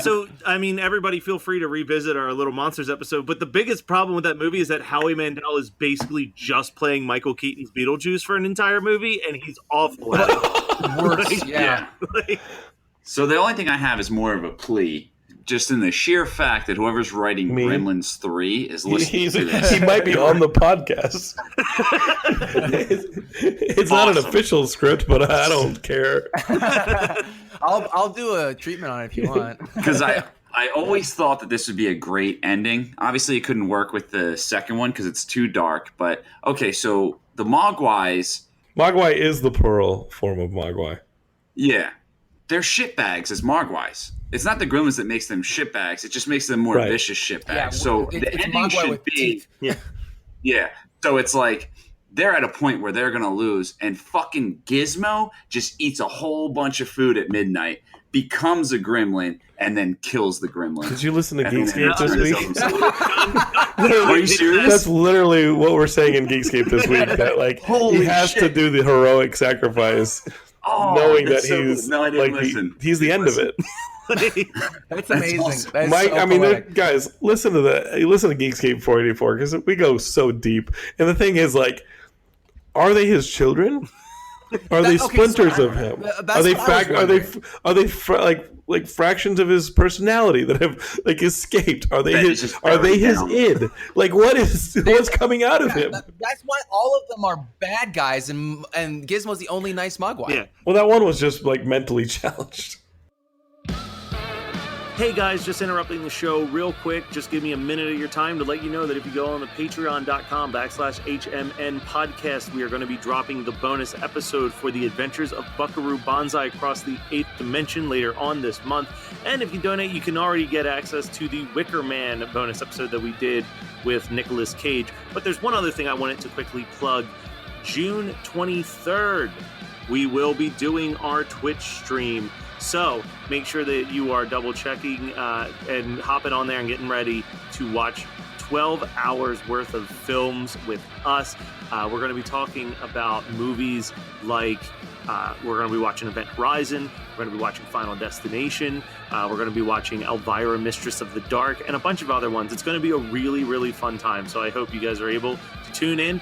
So I mean, everybody feel free to revisit our Little Monsters episode. But the biggest problem with that movie is that Howie Mandel is basically just playing Michael Keaton's Beetlejuice for an entire movie, and he's awful at it. Worse, yeah. Like, So the only thing I have is more of a plea, just in the sheer fact that whoever's writing Me? Gremlins 3 is listening to He this. might be on the podcast. It's not an Awesome. official script, but I don't care. I'll do a treatment on it if you want. Because I always thought that this would be a great ending. Obviously, it couldn't work with the second one because it's too dark. But, okay, so the Mogwais, Mogwai is the plural form of Mogwai. yeah, they're shitbags as Mogwais. It's not the Gremlins that makes them shitbags. It just makes them more Right. vicious shitbags. Yeah, so it's the ending Mogwai should with be... teeth. Yeah. So it's like they're at a point where they're going to lose, and fucking Gizmo just eats a whole bunch of food at midnight, becomes a gremlin, and then kills the gremlin. Did you listen to And then Geekscape this turns week? himself. Are you serious? That's literally what we're saying in Geekscape this week. That like Holy he has to shit. do the heroic sacrifice, Oh, knowing that that's so- he's no, I didn't like listen. he's the end of it. That's amazing. awesome. That's Mike, so I mean, poetic. guys, listen to Geekscape 484 because we go so deep. And the thing is, like, are they his children? Are they okay, splinters so of him? that's Are they what I was are they like fractions of his personality that have like escaped? Are they That his? is just Are they buried his down. id? Like, what's coming out of him? That's why all of them are bad guys, and Gizmo's the only nice Mogwai. yeah. Well, that one was just like mentally challenged. Hey guys, just interrupting the show real quick. Just give me a minute of your time to let you know that if you go on the patreon.com/HMN podcast, we are going to be dropping the bonus episode for the adventures of Buckaroo Banzai across the 8th dimension later on this month. And if you donate, you can already get access to the Wicker Man bonus episode that we did with Nicolas Cage. But there's one other thing I wanted to quickly plug. June 23rd, we will be doing our Twitch stream. So make sure that you are double checking and hopping on there and getting ready to watch 12 hours worth of films with us. We're going to be talking about movies like we're going to be watching Event Horizon. We're going to be watching Final Destination. We're going to be watching Elvira, Mistress of the Dark, and a bunch of other ones. It's going to be a really, really fun time. So I hope you guys are able to tune in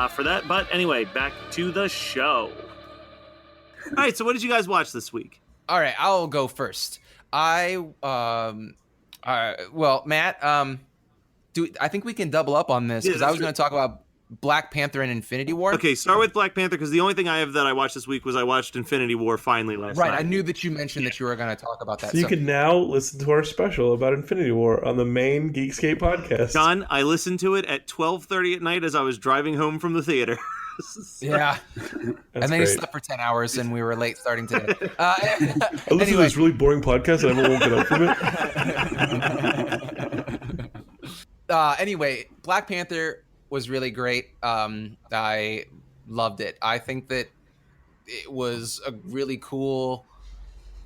for that. But anyway, back to the show. All right, so what did you guys watch this week? All right, I'll go first. Well, Matt, I think we can double up on this Yeah, because I that's was going to talk about Black Panther and Infinity War. Okay, start with Black Panther because the only thing I have that I watched this week was I watched Infinity War finally last Right, night. I knew that you mentioned that you were going to talk about that. So you can now listen to our special about Infinity War on the main Geekscape podcast. John, I listened to it at 12:30 at night as I was driving home from the theater. Yeah. That's And then great. he slept for 10 hours and we were late starting today. I listened to Anyway. this really boring podcast and I won't get up from it. Anyway, Black Panther was really great. I loved it. I think that it was a really cool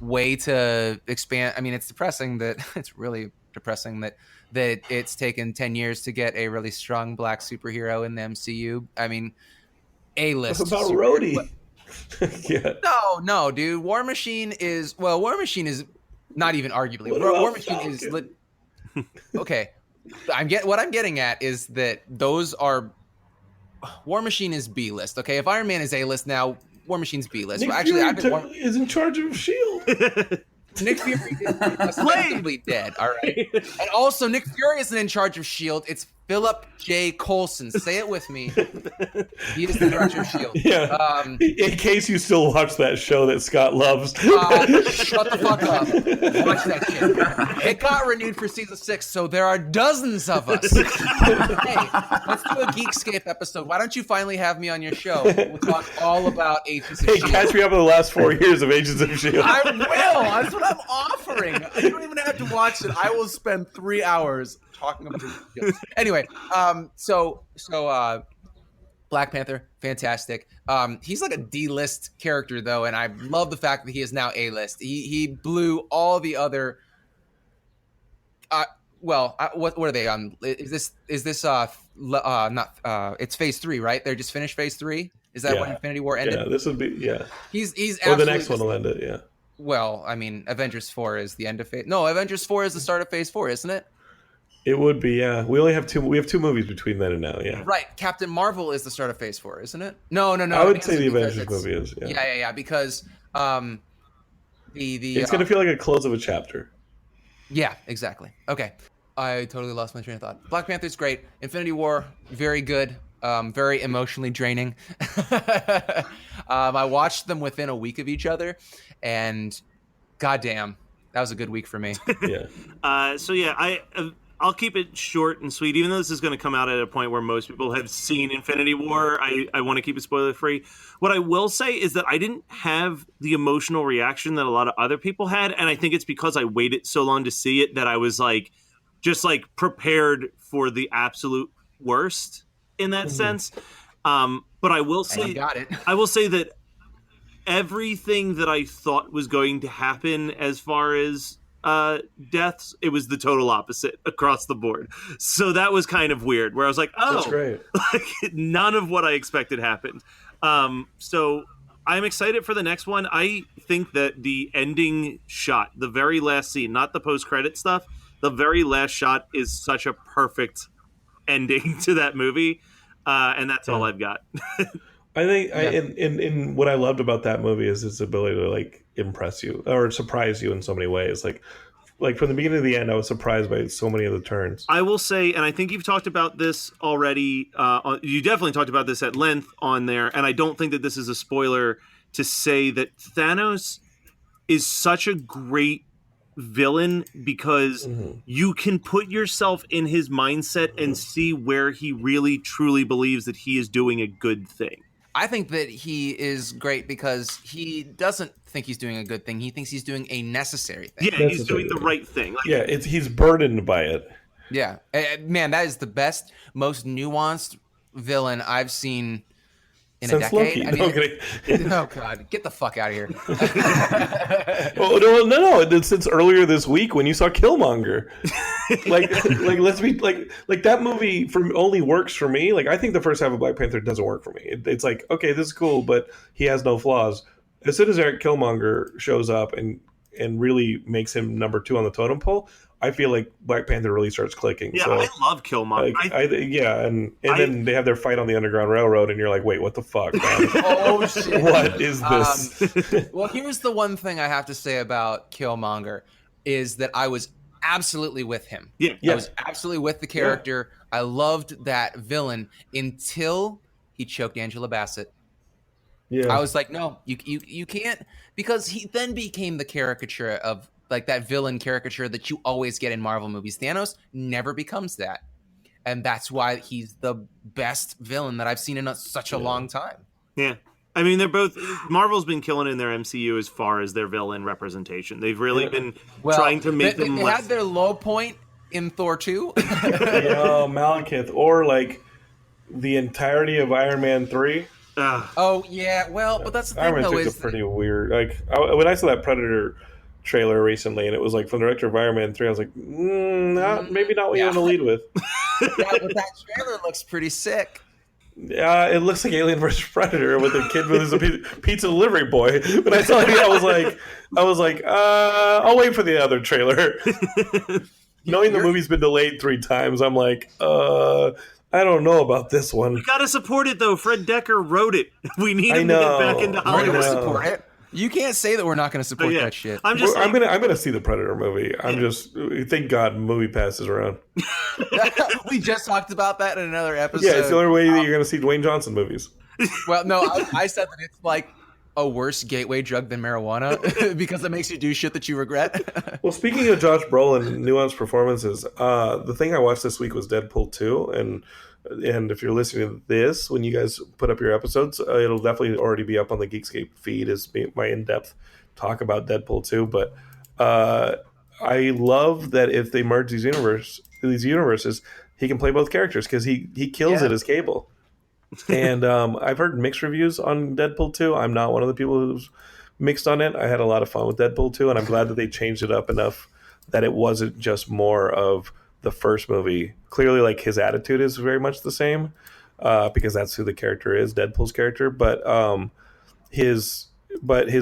way to expand. I mean, it's depressing that it's really depressing that it's taken 10 years to get a really strong black superhero in the MCU. I mean, A-list. What about superhero. Rhodey? Yeah. No, dude. War Machine is not even arguably. War Machine is okay. What I'm getting at is that those are War Machine is B list. Okay, if Iron Man is A list now, War Machine's B list. Nick Well, actually, Fury is in charge of Shield. Nick Fury is ostensibly dead. All right, and also Nick Fury isn't in charge of Shield. It's Philip J. Coulson. Say it with me. He is the director of Shield. Yeah. In case you still watch that show that Scott loves. Shut the fuck up. Watch that shit. It got renewed for season 6, so there are dozens of us. Hey, let's do a Geekscape episode. Why don't you finally have me on your show? We'll talk all about Agents of Hey, S.H.I.E.L.D. catch me up in the last 4 years of Agents of S.H.I.E.L.D. I will. That's what I'm offering. You don't even have to watch it. I will spend 3 hours talking about it. Anyway, so Black Panther, fantastic. He's like a D-list character though, and I love the fact that he is now A-list. He blew all the other. What are they on? Is this not? It's Phase 3, right? They're just finished Phase 3. Is that when Infinity War ended? Yeah, this would be He's or the next one will end it. Yeah. Well, I mean, Avengers 4 is the end of Phase. No, Avengers 4 is the start of Phase 4, isn't it? It would be, yeah. We have two movies between then and now, yeah. Right. Captain Marvel is the start of Phase 4, isn't it? No. I would say the Avengers movie is, yeah. Yeah, because it's going to feel like a close of a chapter. Yeah, exactly. Okay. I totally lost my train of thought. Black Panther's great. Infinity War, very good. Very emotionally draining. I watched them within a week of each other, and goddamn, that was a good week for me. Yeah. So yeah, I'll keep it short and sweet, even though this is going to come out at a point where most people have seen Infinity War. I want to keep it spoiler free. What I will say is that I didn't have the emotional reaction that a lot of other people had, and I think it's because I waited so long to see it that I was just prepared for the absolute worst in that sense. But I will say, I will say that everything that I thought was going to happen as far as deaths, it was the total opposite across the board. So that was kind of weird, where I was like, oh, that's great. None of what I expected happened. So I'm excited for the next one. I think that the ending shot, the very last scene, not the post-credit stuff, the very last shot is such a perfect ending to that movie. And that's all I've got. I think in what I loved about that movie is its ability to impress you or surprise you in so many ways. Like from the beginning to the end, I was surprised by so many of the turns. I will say, and I think you've talked about this already. You definitely talked about this at length on there, and I don't think that this is a spoiler to say that Thanos is such a great villain because you can put yourself in his mindset and see where he really truly believes that he is doing a good thing. I think that he is great because he doesn't think he's doing a good thing. He thinks he's doing a necessary thing. Yeah, he's doing the right thing. He's burdened by it. Yeah. Man, that is the best, most nuanced villain I've seen in since a decade. Loki. Oh God, get the fuck out of here. No. Since earlier this week when you saw Killmonger, let's be like that movie only works for me. I think the first half of Black Panther doesn't work for me. It's okay, this is cool, but he has no flaws. As soon as Eric Killmonger shows up and really makes him number 2 on the totem pole, I feel like Black Panther really starts clicking. Yeah, so, I love Killmonger. and then they have their fight on the Underground Railroad, and you're like, wait, what the fuck? Oh shit! What is this? Well, here's the one thing I have to say about Killmonger is that I was absolutely with him. Yeah. I was absolutely with the character. Yeah. I loved that villain until he choked Angela Bassett. Yeah. I was like, no, you can't, because he then became the caricature of that villain caricature that you always get in Marvel movies. Thanos never becomes that. And that's why he's the best villain that I've seen in such a long time. Yeah. I mean, they're both, Marvel's been killing in their MCU as far as their villain representation. They've really been trying to make them they less. had their low point in Thor 2. Malekith, or the entirety of Iron Man 3. Oh yeah, well, but that's the thing, Iron Man though, 3 is pretty weird. When I saw that Predator trailer recently, and it was from the director of Iron Man 3, I was like, maybe not what you want to lead with. Yeah, but that trailer looks pretty sick. It looks like Alien vs Predator with a kid with a pizza delivery boy. But I saw it, I was like, I'll wait for the other trailer. Knowing the movie's been delayed 3 times, I'm like, I don't know about this one. You gotta support it though. Fred Decker wrote it. We need him to get back into Hollywood. We're gonna support it. You can't say that we're not going to support that shit. I'm gonna see the Predator movie. Thank God Movie Pass is around. We just talked about that in another episode. Yeah, it's the only way that you're gonna see Dwayne Johnson movies. Well, no, I said that it's like a worse gateway drug than marijuana because it makes you do shit that you regret. Well, speaking of Josh Brolin and nuanced performances, the thing I watched this week was Deadpool 2, and if you're listening to this, when you guys put up your episodes, it'll definitely already be up on the Geekscape feed as my in-depth talk about Deadpool 2. But I love that if they merge these universes, he can play both characters because he kills it as Cable. And I've heard mixed reviews on Deadpool 2. I'm not one of the people who's mixed on it. I had a lot of fun with Deadpool 2, and I'm glad that they changed it up enough that it wasn't just more of the first movie. Clearly, like, his attitude is very much the same because that's who the character is, Deadpool's character. But his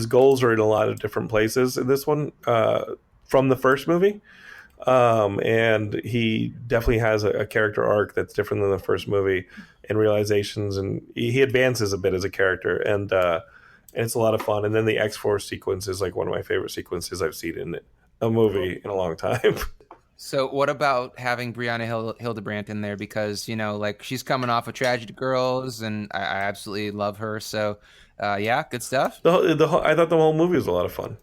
goals are in a lot of different places in this one from the first movie. And he definitely has a character arc that's different than the first movie and realizations, and he advances a bit as a character, and it's a lot of fun. And then the X-Force sequence is like one of my favorite sequences I've seen in a movie in a long time. So what about having Brianna Hildebrandt in there? Because, you know, like, she's coming off of Tragedy Girls, and I absolutely love her. So, yeah, good stuff. I thought the whole movie was a lot of fun.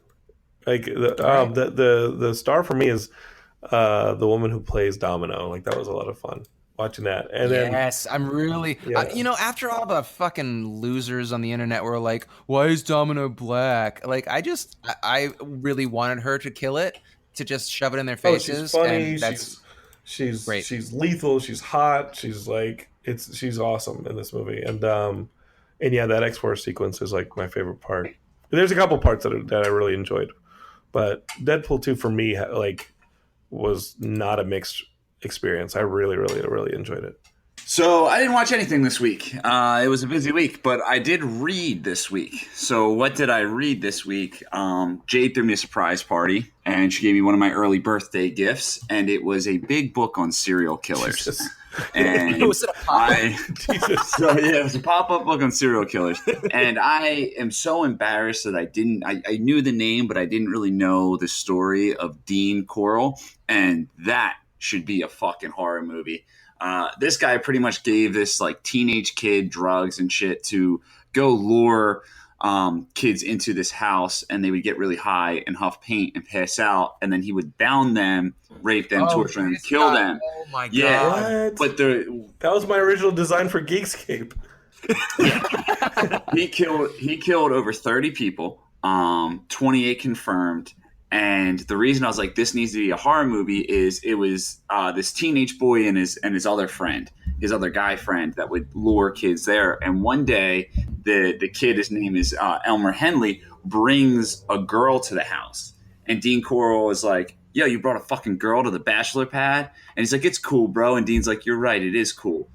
Like, the star for me is the woman who plays Domino. Like, that was a lot of fun watching that. And yes, I'm really, you know, after all the fucking losers on the internet were like, why is Domino black? Like, I really wanted her to kill it, to just shove it in their faces. She's funny. And she's great. She's lethal. She's hot. She's like, she's awesome in this movie. And yeah, that X-Force sequence is like my favorite part. There's a couple parts that I really enjoyed, but Deadpool 2 for me, like, was not a mixed experience. I really, really, really enjoyed it. So I didn't watch anything this week. It was a busy week, but I did read this week. So what did I read this week? Jade threw me a surprise party, and she gave me one of my early birthday gifts, and it was a big book on serial killers. Jesus. And Was it a pop-up? So yeah, it was a pop-up book on serial killers, and I am so embarrassed that I knew the name, but I didn't really know the story of Dean Corll, and that should be a fucking horror movie. This guy pretty much gave this like teenage kid drugs and shit to go lure kids into this house, and they would get really high and huff paint and pass out, and then he would bound them, rape them, torture them, kill them. Oh my god! Yeah, What? but That was my original design for Geekscape. he killed over 30 people, 28 confirmed. And the reason I was like, this needs to be a horror movie is it was this teenage boy and his other friend, his other guy friend, that would lure kids there. And one day, the kid, his name is Elmer Henley, brings a girl to the house. And Dean Corll is like, yo, you brought a fucking girl to the bachelor pad? And he's like, it's cool, bro. And Dean's like, you're right, it is cool.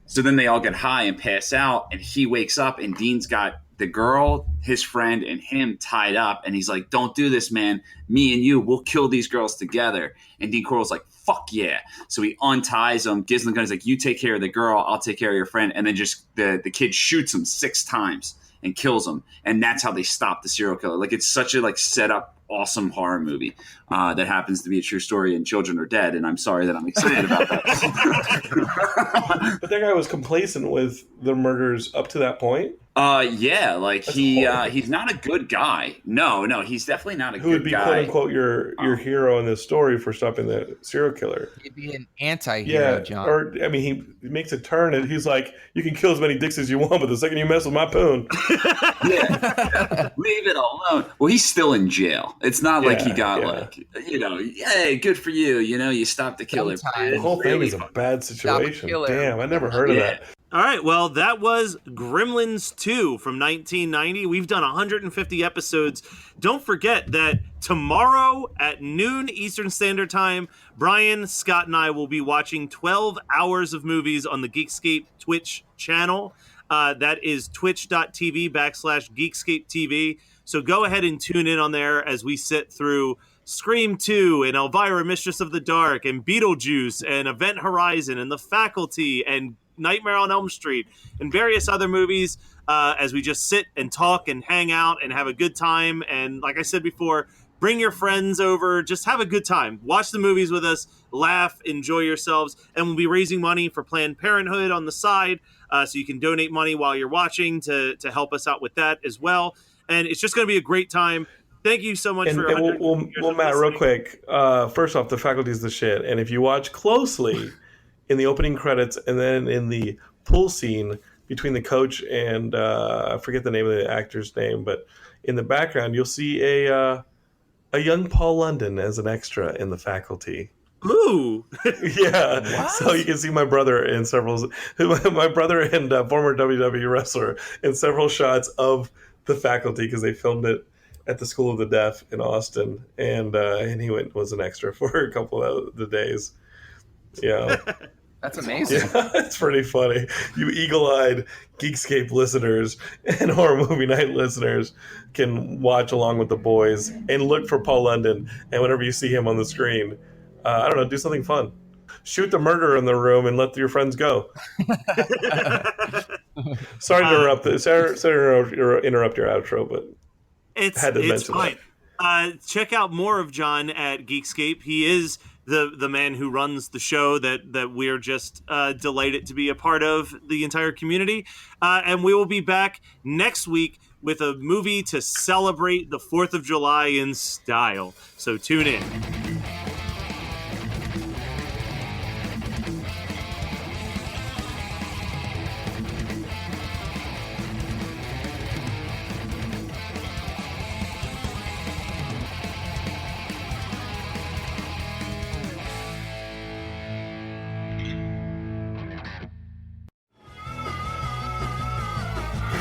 So then they all get high and pass out, and he wakes up, and Dean's got the girl, his friend, and him tied up, and he's like, don't do this, man. Me and you, we'll kill these girls together. And Dean Corll's like, fuck yeah. So he unties them, gives them the gun. He's like, you take care of the girl, I'll take care of your friend. And then just the kid shoots him 6 times and kills him. And that's how they stop the serial killer. Like, it's such a like set up awesome horror movie that happens to be a true story, and children are dead, and I'm sorry that I'm excited about that. But that guy was complacent with the murders up to that point. Yeah, like he's not a good guy. No, he's definitely not a Who good would be guy. quote unquote your hero in this story for stopping the serial killer? He'd be an anti-hero, Yeah, John. or I mean, he makes a turn and he's like, "You can kill as many dicks as you want, but the second you mess with my poon, Yeah, leave it alone." Well, he's still in jail. It's not like he got like, hey, good for you. You stopped the killer. Sometimes. the whole thing is a bad situation." killer. Damn, I never heard of that. All right, well, that was Gremlins 2 from 1990. We've done 150 episodes. Don't forget that tomorrow at noon Eastern Standard Time, Brian, Scott, and I will be watching 12 hours of movies on the Geekscape Twitch channel. That is twitch.tv/Geekscape TV. So go ahead and tune in on there as we sit through Scream 2 and Elvira, Mistress of the Dark and Beetlejuice and Event Horizon and The Faculty and Nightmare on Elm Street and various other movies as we just sit and talk and hang out and have a good time. And like I said before, bring your friends over, just have a good time. Watch the movies with us, laugh, enjoy yourselves, and we'll be raising money for Planned Parenthood on the side, so you can donate money while you're watching to help us out with that as well. And it's just going to be a great time. Thank you so much for well, Matt, real quick. First off, The Faculty is the shit. And if you watch closely in the opening credits and then in the pool scene between the coach and I forget the name of the actor's name, but in the background you'll see a young Paul London as an extra in The Faculty. Ooh, yeah. What? So you can see my brother in several. My brother and former WWE wrestler in several shots of The Faculty because they filmed it at the School of the Deaf in Austin, and he was an extra for a couple of the days. Yeah. That's amazing. Yeah, it's pretty funny. You eagle-eyed Geekscape listeners and horror movie night listeners can watch along with the boys and look for Paul London. And whenever you see him on the screen, I don't know, do something fun. Shoot the murderer in the room and let your friends go. Sorry to interrupt. Sorry to interrupt your outro, but had to mention fine. Check out more of John at Geekscape. He is the man who runs the show that we're just delighted to be a part of the entire community. And we will be back next week with a movie to celebrate the 4th of July in style. So tune in.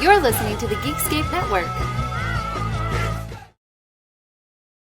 You're listening to the Geekscape Network.